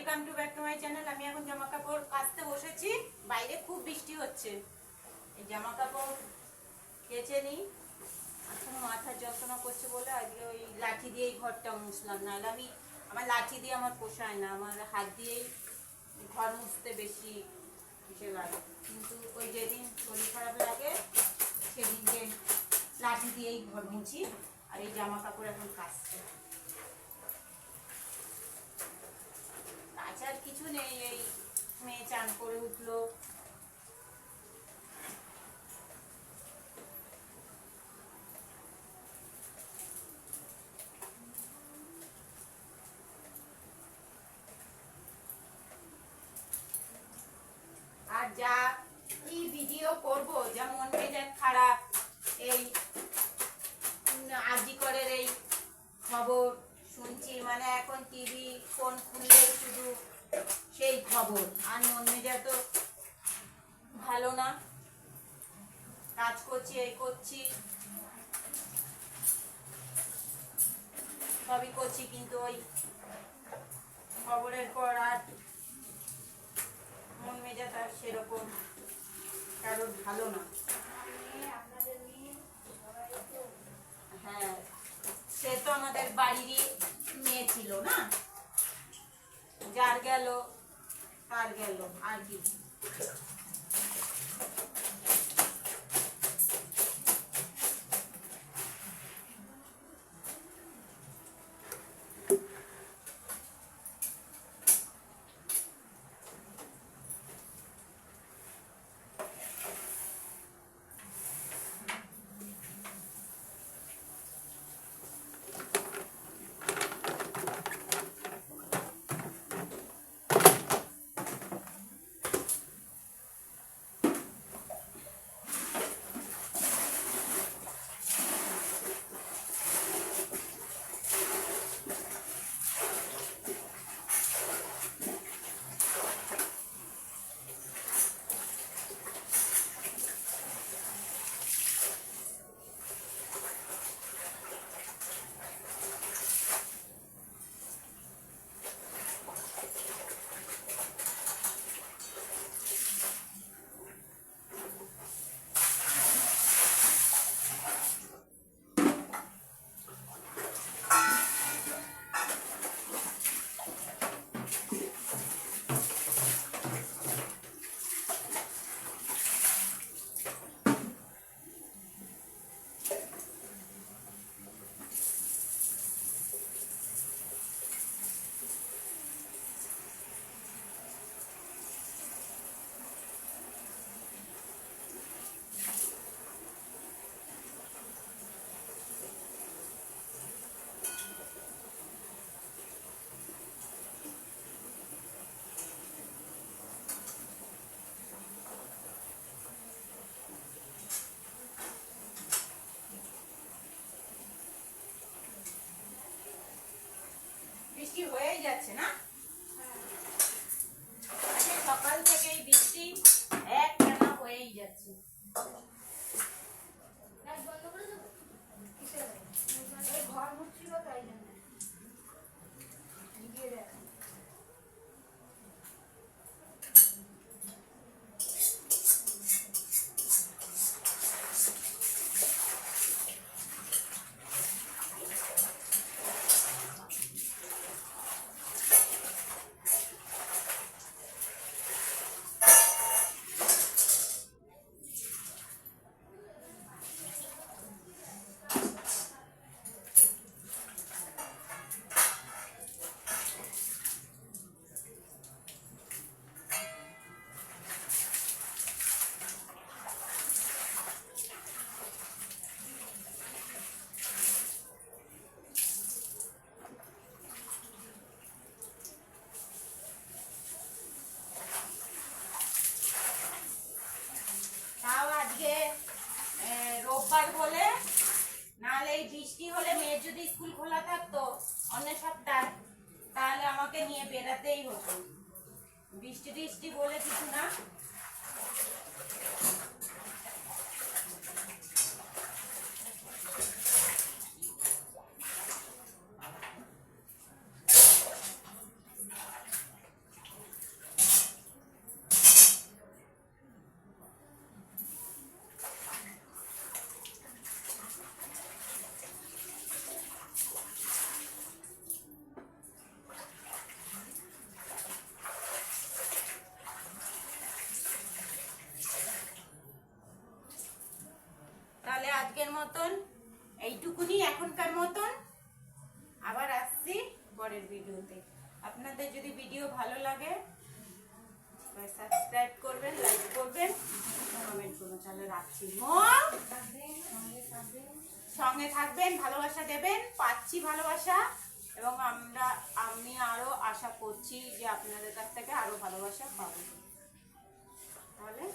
Welcome to back to my channel. আমি এখন জামা কাপড় কাচতে বসেছি। বাইরে খুব বৃষ্টি হচ্ছে। এই জামা কাপড় কেচে নিই। এখন মাথার যন্ত্রণা করছে বলে আজকে ওই লাঠি দিয়েই ঘরটা মুছলাম। নাহলে আমার লাঠি দিয়ে আমার পোষায় না, আমার হাত দিয়েই ঘর মুছতে বেশি কিছু লাগে। কিন্তু ওই যেদিন শরীর খারাপ লাগে সেদিনকে লাঠি দিয়েই ঘর মুছি। আর এই জামা কাপড় এখন কাচছে। আর কিছু নেই, এই মেয়ে চান করে উঠলো। আর যা এই ভিডিও করব, যা মন মেজাজ খারাপ, এই আজি করের এই খবর শুনছি, মানে এখন টিভি ফোন খুললেই শুধু সেই খবর। আর মন মেজাজ তো ভালো না। কাজ করছি, এই করছি, সবই করছি, কিন্তু ওই খবরের পর আর মন মেজাজ আর সেরকম কারোর ভালো না। হ্যাঁ, সে তো আমাদের বাড়িরই মেয়ে ছিল না, যার গেল তার গেল, আর কি। বৃষ্টি হয়েই যাচ্ছে না, সকাল থেকে এই বৃষ্টি একটানা হয়েই যাচ্ছে। ঘর মুছছিল তাই জন্য বলে। নাহলে এই বৃষ্টি হলে মেয়ের যদি স্কুল খোলা থাকতো অন্য সপ্তাহ, তাহলে আমাকে নিয়ে বেড়াতেই হতো। বৃষ্টি টিষ্টি বলে কিছু না। আজকের মতন এইটুকুনি, এখনকার মতন। আবার আসছি পরের ভিডিওতে। আপনাদের যদি ভিডিও ভালো লাগে সাবস্ক্রাইব করবেন, লাইক করবেন, কমেন্ট করবেন। তাহলে রাখছি, সঙ্গে থাকবেন, ভালোবাসা দেবেন। পাচ্ছি ভালোবাসা, এবং আমি আরো আশা করছি যে আপনাদের কাছ থেকে আরো ভালোবাসা পাবো। তাহলে